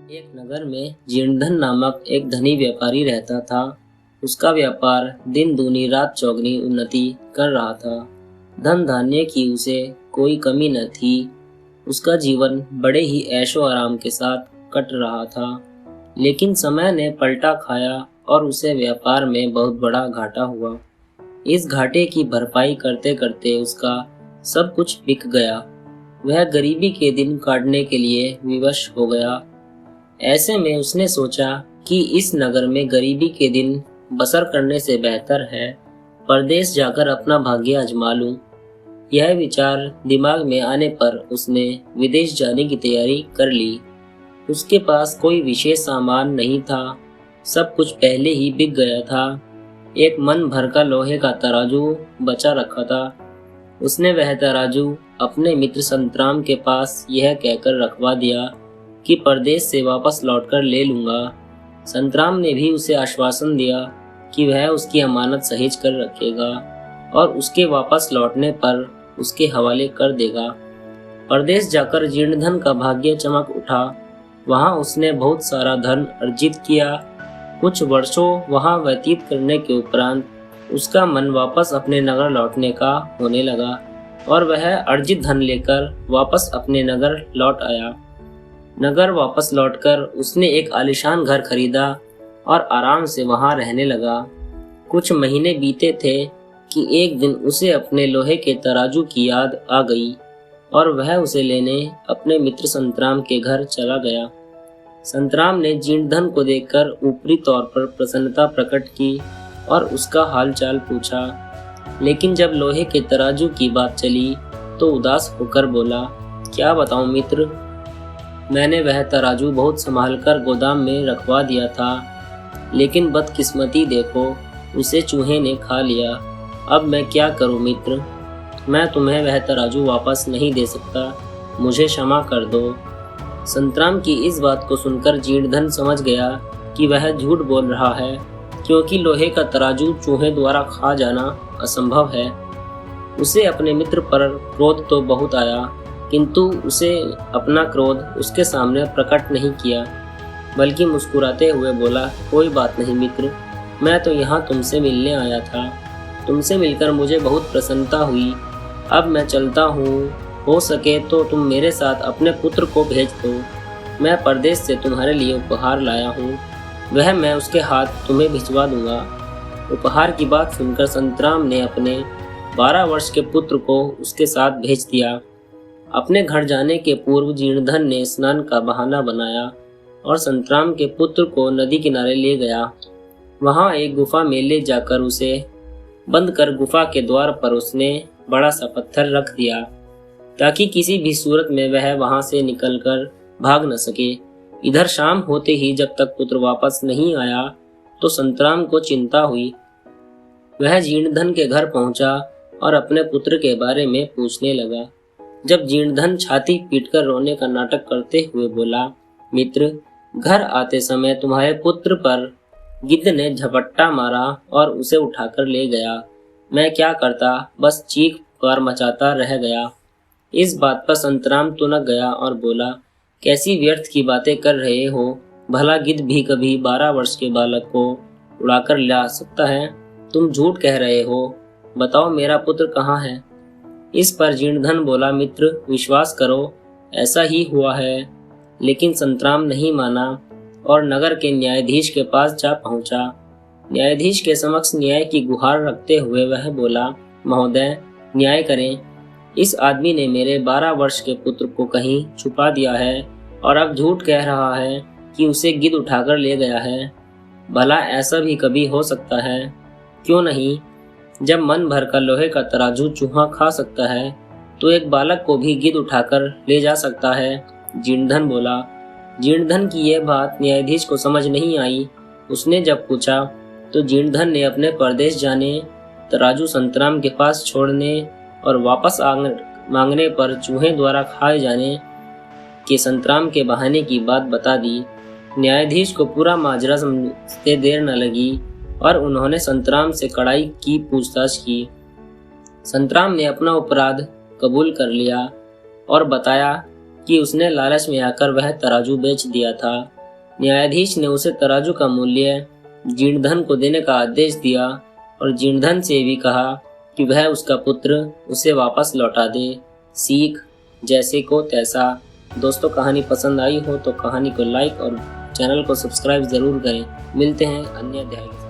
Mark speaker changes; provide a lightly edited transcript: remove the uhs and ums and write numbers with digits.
Speaker 1: एक नगर में जीर्णधन नामक एक धनी व्यापारी रहता था। उसका व्यापार दिन दूनी रात चौगनी उन्नति कर रहा था। धन धान्य की उसे कोई कमी न थी। उसका जीवन बड़े ही ऐशो आराम के साथ कट रहा था। लेकिन समय ने पलटा खाया और उसे व्यापार में बहुत बड़ा घाटा हुआ। इस घाटे की भरपाई करते करते उसका सब कुछ बिक गया। वह गरीबी के दिन काटने के लिए विवश हो गया। ऐसे में उसने सोचा कि इस नगर में गरीबी के दिन बसर करने से बेहतर है परदेश जाकर अपना भाग्य आजमा लूं। यह विचार दिमाग में आने पर उसने विदेश जाने की तैयारी कर ली। उसके पास कोई विशेष सामान नहीं था, सब कुछ पहले ही बिक गया था। एक मन भर का लोहे का तराजू बचा रखा था। उसने वह तराजू अपने मित्र संतराम के पास यह कहकर रखवा दिया कि परदेश से वापस लौटकर ले लूंगा। संतराम ने भी उसे आश्वासन दिया कि वह उसकी अमानत सहेज कर रखेगा और उसके वापस लौटने पर उसके हवाले कर देगा। परदेश जाकर जीर्णधन का भाग्य चमक उठा। वहां उसने बहुत सारा धन अर्जित किया। कुछ वर्षों वहां व्यतीत करने के उपरांत उसका मन वापस अपने नगर लौटने का होने लगा और वह अर्जित धन लेकर वापस अपने नगर लौट आया। नगर वापस लौटकर उसने एक आलीशान घर खरीदा और आराम से वहां रहने लगा। कुछ महीने बीते थे कि एक दिन उसे अपने लोहे के तराजू की याद आ गई और वह उसे लेने अपने मित्र संतराम के घर चला गया। संतराम ने जीर्णधन को देखकर ऊपरी तौर पर प्रसन्नता प्रकट की और उसका हालचाल पूछा, लेकिन जब लोहे के तराजू की बात चली तो उदास होकर बोला, क्या बताऊं मित्र, मैंने वह तराजू बहुत संभालकर गोदाम में रखवा दिया था, लेकिन बदकिस्मती देखो, उसे चूहे ने खा लिया। अब मैं क्या करूं मित्र, मैं तुम्हें वह तराजू वापस नहीं दे सकता, मुझे क्षमा कर दो। संतराम की इस बात को सुनकर जीर्णधन समझ गया कि वह झूठ बोल रहा है, क्योंकि लोहे का तराजू चूहे द्वारा खा जाना असंभव है। उसे अपने मित्र पर क्रोध तो बहुत आया, किंतु उसे अपना क्रोध उसके सामने प्रकट नहीं किया, बल्कि मुस्कुराते हुए बोला, कोई बात नहीं मित्र, मैं तो यहाँ तुमसे मिलने आया था। तुमसे मिलकर मुझे बहुत प्रसन्नता हुई। अब मैं चलता हूँ, हो सके तो तुम मेरे साथ अपने पुत्र को भेज दो। मैं परदेश से तुम्हारे लिए उपहार लाया हूँ, वह मैं उसके हाथ तुम्हें भिजवा दूंगा। उपहार की बात सुनकर संतराम ने अपने 12 वर्ष के पुत्र को उसके साथ भेज दिया। अपने घर जाने के पूर्व जीर्णधन ने स्नान का बहाना बनाया और संतराम के पुत्र को नदी किनारे ले गया। वहां एक गुफा में ले जाकर उसे बंद कर गुफा के द्वार पर उसने बड़ा सा पत्थर रख दिया, ताकि किसी भी सूरत में वह वहां से निकलकर भाग न सके। इधर शाम होते ही जब तक पुत्र वापस नहीं आया तो संतराम को चिंता हुई। वह जीर्णधन के घर पहुंचा और अपने पुत्र के बारे में पूछने लगा। जब जीर्णधन छाती पीटकर रोने का नाटक करते हुए बोला, मित्र, घर आते समय तुम्हारे पुत्र पर गिद्ध ने झपट्टा मारा और उसे उठाकर ले गया। मैं क्या करता, बस चीख पुकार मचाता रह गया। इस बात पर संतराम तुनक गया और बोला, कैसी व्यर्थ की बातें कर रहे हो, भला गिद्ध भी कभी 12 वर्ष के बालक को उड़ाकर ला सकता है? तुम झूठ कह रहे हो, बताओ मेरा पुत्र कहाँ है? इस पर जीर्णधन बोला, मित्र, विश्वास करो, ऐसा ही हुआ है। लेकिन संतराम नहीं माना और नगर के न्यायाधीश के पास जा पहुंचा। न्यायाधीश के समक्ष न्याय की गुहार रखते हुए वह बोला, महोदय, न्याय करें। इस आदमी ने मेरे 12 वर्ष के पुत्र को कहीं छुपा दिया है और अब झूठ कह रहा है कि उसे गिद्ध उठाकर ले गया है। भला ऐसा भी कभी हो सकता है? क्यों नहीं? जब मन भर का लोहे का तराजू चूहा खा सकता है तो एक बालक को भी गिद्ध उठाकर ले जा सकता है, जीर्णधन बोला। जीर्णधन की यह बात न्यायाधीश को समझ नहीं आई। उसने जब पूछा तो जीर्णधन ने अपने परदेश जाने, तराजू संतराम के पास छोड़ने और वापस मांगने पर चूहे द्वारा खाए जाने के संतराम के बहाने की बात बता दी। न्यायाधीश को पूरा माजरा समझते देर न लगी और उन्होंने संतराम से कड़ाई की पूछताछ की। संतराम ने अपना अपराध कबूल कर लिया और बताया कि उसने लालच में आकर वह तराजू बेच दिया था। न्यायाधीश ने उसे तराजू का मूल्य जीर्णधन को देने का आदेश दिया और जीर्णधन से भी कहा कि वह उसका पुत्र उसे वापस लौटा दे। सीख जैसे को तैसा। दोस्तों, कहानी पसंद आई हो तो कहानी को लाइक और चैनल को सब्सक्राइब जरूर करें। मिलते हैं अन्य अध्याय के साथ।